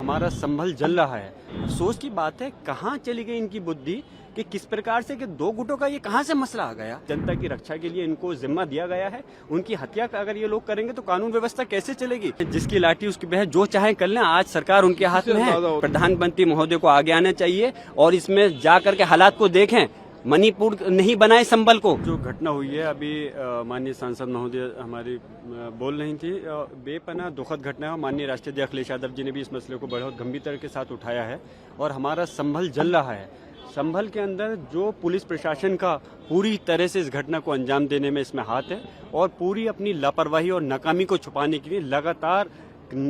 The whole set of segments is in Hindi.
हमारा संभल जल रहा है। अफसोस की बात है, कहाँ चली गई इनकी बुद्धि कि किस प्रकार से कि दो गुटों का ये कहाँ से मसला आ गया। जनता की रक्षा के लिए इनको जिम्मा दिया गया है, उनकी हत्या अगर ये लोग करेंगे तो कानून व्यवस्था कैसे चलेगी। जिसकी लाठी उसकी बहस, जो चाहे कर लें, आज सरकार उनके हाथ में है। प्रधानमंत्री महोदय को आगे आना चाहिए और इसमें जाकर के हालात को देखें, मणिपुर नहीं बनाए संबल को। जो घटना हुई है अभी माननीय सांसद महोदय हमारी बोल रही थी, बेपनाह दुखद घटना है। माननीय राष्ट्रीय अध्यक्ष अखिलेश यादव जी ने भी इस मसले को बहुत गंभीरता के साथ उठाया है और हमारा संभल जल रहा है। संभल के अंदर जो पुलिस प्रशासन का पूरी तरह से इस घटना को अंजाम देने में इसमें हाथ है और पूरी अपनी लापरवाही और नाकामी को छुपाने के लिए लगातार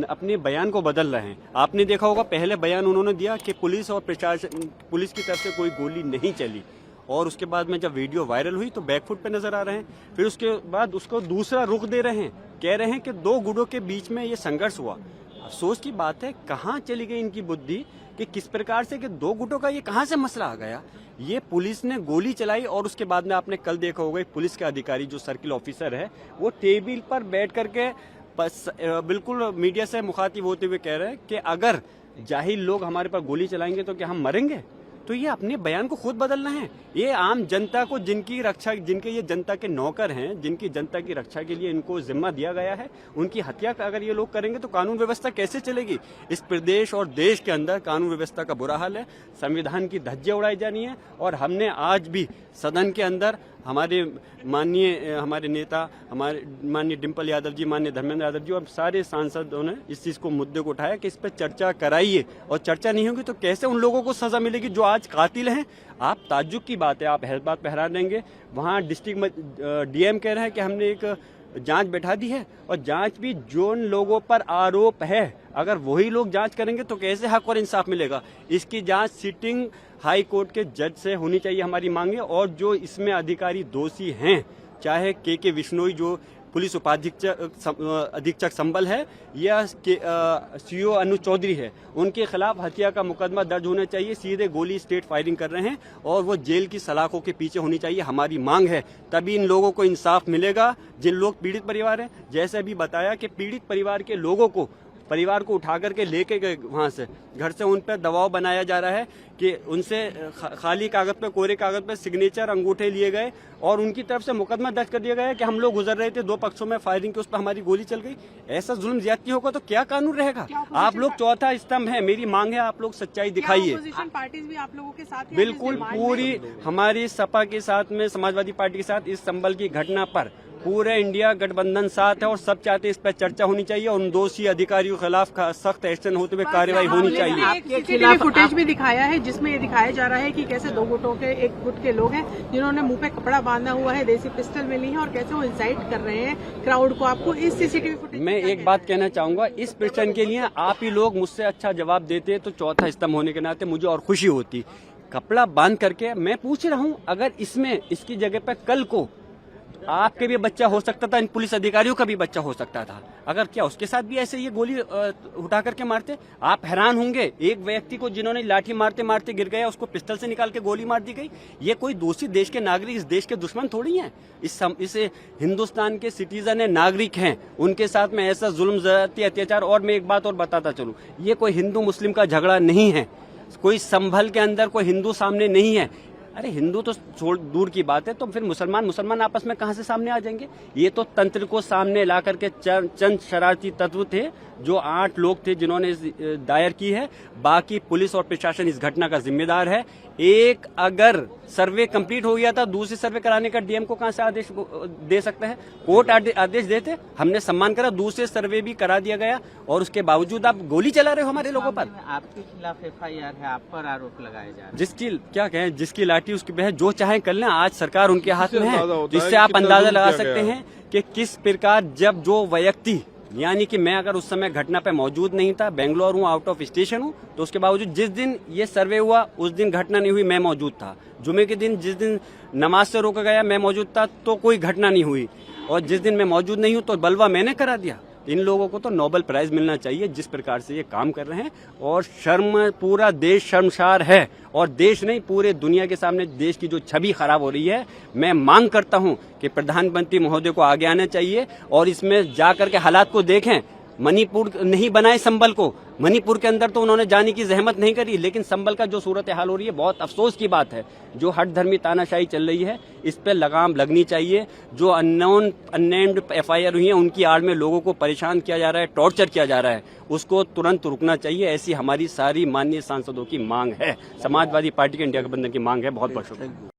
अपने बयान को बदल रहे हैं। आपने देखा होगा, पहले बयान उन्होंने दिया कि पुलिस और प्रशासन, पुलिस की तरफ से कोई गोली नहीं चली, और उसके बाद में जब वीडियो वायरल हुई तो बैकफुट पे नजर आ रहे हैं। फिर उसके बाद उसको दूसरा रुख दे रहे हैं, कह रहे हैं कि दो गुटों के बीच में ये संघर्ष हुआ। अफसोस की बात है, कहाँ चली गई इनकी बुद्धि कि किस प्रकार से कि दो गुटों का ये कहाँ से मसला आ गया। ये पुलिस ने गोली चलाई और उसके बाद में आपने कल देखा होगा, पुलिस के अधिकारी जो सर्किल ऑफिसर है वो टेबल पर बैठ करके बिल्कुल मीडिया से मुखातिब होते हुए कह रहे हैं कि अगर जाहिल लोग हमारे पर गोली चलाएंगे तो क्या हम मरेंगे। तो ये अपने बयान को खुद बदलना है। ये आम जनता को, जिनकी रक्षा, जिनके ये जनता के नौकर हैं, जिनकी जनता की रक्षा के लिए इनको जिम्मा दिया गया है, उनकी हत्या अगर ये लोग करेंगे तो कानून व्यवस्था कैसे चलेगी। इस प्रदेश और देश के अंदर कानून व्यवस्था का बुरा हाल है, संविधान की धज्जियां उड़ाई जानी है। और हमने आज भी सदन के अंदर हमारे नेता, हमारे माननीय डिम्पल यादव जी, माननीय धर्मेंद्र यादव जी और सारे सांसदों ने इस चीज को, मुद्दे को उठाया कि इस पर चर्चा कराइए, और चर्चा नहीं होगी तो कैसे उन लोगों को सजा मिलेगी जो आज कातिल हैं। आप ताज्जुब की बात है, आप बात पहरा देंगे। वहाँ डिस्ट्रिक्ट डीएम कह रहे हैं कि हमने एक जांच बैठा दी है, और जांच भी जो लोगों पर आरोप है अगर वही लोग जांच करेंगे तो कैसे हक और इंसाफ मिलेगा। इसकी जांच सिटिंग हाई कोर्ट के जज से होनी चाहिए, हमारी मांग है। और जो इसमें अधिकारी दोषी हैं, चाहे के विश्नोई जो पुलिस अधीक्षक संबल है या सीओ अनुज चौधरी है, उनके खिलाफ हत्या का मुकदमा दर्ज होना चाहिए। सीधे गोली स्टेट फायरिंग कर रहे हैं और वो जेल की सलाखों के पीछे होनी चाहिए, हमारी मांग है। तभी इन लोगों को इंसाफ मिलेगा। जिन लोग पीड़ित परिवार हैं, जैसे अभी बताया कि पीड़ित परिवार के लोगों को, परिवार को उठा करके लेके गए वहां से, घर से उन पर दबाव बनाया जा रहा है कि उनसे खाली कागज पे, कोरे कागज पे सिग्नेचर, अंगूठे लिए गए और उनकी तरफ से मुकदमा दर्ज कर दिया गया है कि हम लोग गुजर रहे थे, दो पक्षों में फायरिंग की, उस पर हमारी गोली चल गई। ऐसा जुल्म ज्यादती होगा तो क्या कानून रहेगा। आप लोग चौथा स्तंभ है, मेरी मांग है आप लोग सच्चाई दिखाइए। अपोजिशन पार्टीज भी आप लोगों के साथ, बिल्कुल पूरी हमारी सपा के साथ में, समाजवादी पार्टी के साथ इस संबल की घटना पर पूरे इंडिया गठबंधन साथ है और सब चाहते हैं इस पर चर्चा होनी चाहिए और उन दोषी अधिकारियों के खिलाफ सख्त एक्शन होते हुए कार्रवाई होनी चाहिए। आपके खिलाफ फुटेज भी दिखाया है जिसमें ये दिखाया जा रहा है कि कैसे दो गुटों के, एक गुट के लोग हैं जिन्होंने मुंह पे कपड़ा बांधा हुआ है, देसी पिस्टल मिली है और कैसे वो इंसाइट कर रहे हैं क्राउड को। आपको इस सीसीटीवी फुटेज, मैं एक बात कहना चाहूंगा, इस प्रश्न के लिए आप ही लोग मुझसे अच्छा जवाब देते तो चौथा स्तंभ होने के नाते मुझे और खुशी होती। कपड़ा बांध करके मैं पूछ रहा हूँ, अगर इसमें इसकी जगह पर कल को आपके भी बच्चा हो सकता था, इन पुलिस अधिकारियों का भी बच्चा हो सकता था, अगर क्या उसके साथ भी ऐसे ये गोली उठा करके मारते। आप हैरान होंगे, एक व्यक्ति को जिन्होंने लाठी मारते मारते गिर गया, उसको पिस्टल से निकाल के गोली मार दी गई। ये कोई दोषी देश के नागरिक, इस देश के दुश्मन थोड़ी हैं। इस हिंदुस्तान के सिटीजन है, नागरिक हैं, उनके साथ में ऐसा जुल्म, ज्यादती, अत्याचार। और मैं एक बात और बताता चलूं, ये कोई हिंदू मुस्लिम का झगड़ा नहीं है, कोई संभल के अंदर कोई हिंदू सामने नहीं है। अरे हिंदू तो छोड़ दूर की बात है, तो फिर मुसलमान आपस में कहां से सामने आ जाएंगे। ये तो तंत्र को सामने ला करके चंद शरारती तत्व थे, जो 8 लोग थे जिन्होंने दायर की है। बाकी पुलिस और प्रशासन इस घटना का जिम्मेदार है। एक अगर सर्वे कंप्लीट हो गया था, दूसरे सर्वे कराने का डीएम को कहां से आदेश दे सकते हैं। कोर्ट आदेश देते, हमने सम्मान करा, दूसरे सर्वे भी करा दिया गया और उसके बावजूद आप गोली चला रहे हो हमारे लोगों पर। आपके खिलाफ FIR है, आप पर आरोप लगाए जा रहे हैं। जिसकी क्या कहें, जिसकी लाठी उसकी बहस, जो चाहे कर लें, आज सरकार उनके हाथ में है। जिससे आप अंदाजा लगा सकते हैं कि किस प्रकार, जब जो व्यक्ति, यानी कि मैं अगर उस समय घटना पे मौजूद नहीं था, बेंगलोर हूँ, आउट ऑफ स्टेशन हूँ, तो उसके बावजूद जिस दिन ये सर्वे हुआ उस दिन घटना नहीं हुई, मैं मौजूद था। जुमे के दिन जिस दिन नमाज से रोका गया मैं मौजूद था, तो कोई घटना नहीं हुई। और जिस दिन मैं मौजूद नहीं हूँ तो बलवा मैंने करा दिया। इन लोगों को तो नोबेल प्राइज मिलना चाहिए जिस प्रकार से ये काम कर रहे हैं। और शर्म, पूरा देश शर्मसार है, और देश नहीं पूरे दुनिया के सामने देश की जो छवि खराब हो रही है। मैं मांग करता हूं कि प्रधानमंत्री महोदय को आगे आना चाहिए और इसमें जाकर के हालात को देखें, मणिपुर नहीं बनाए संबल को। मणिपुर के अंदर तो उन्होंने जाने की जहमत नहीं करी, लेकिन संभल का जो सूरत हाल हो रही है बहुत अफसोस की बात है। जो हट धर्मी तानाशाही चल रही है इस पर लगाम लगनी चाहिए। जो अननेम्ड FIR हुई है उनकी आड़ में लोगों को परेशान किया जा रहा है, टॉर्चर किया जा रहा है, उसको तुरंत रुकना चाहिए। ऐसी हमारी सारी माननीय सांसदों की मांग है, समाजवादी पार्टी के इंडिया गठबंधन की मांग है। बहुत बहुत शुक्रिया।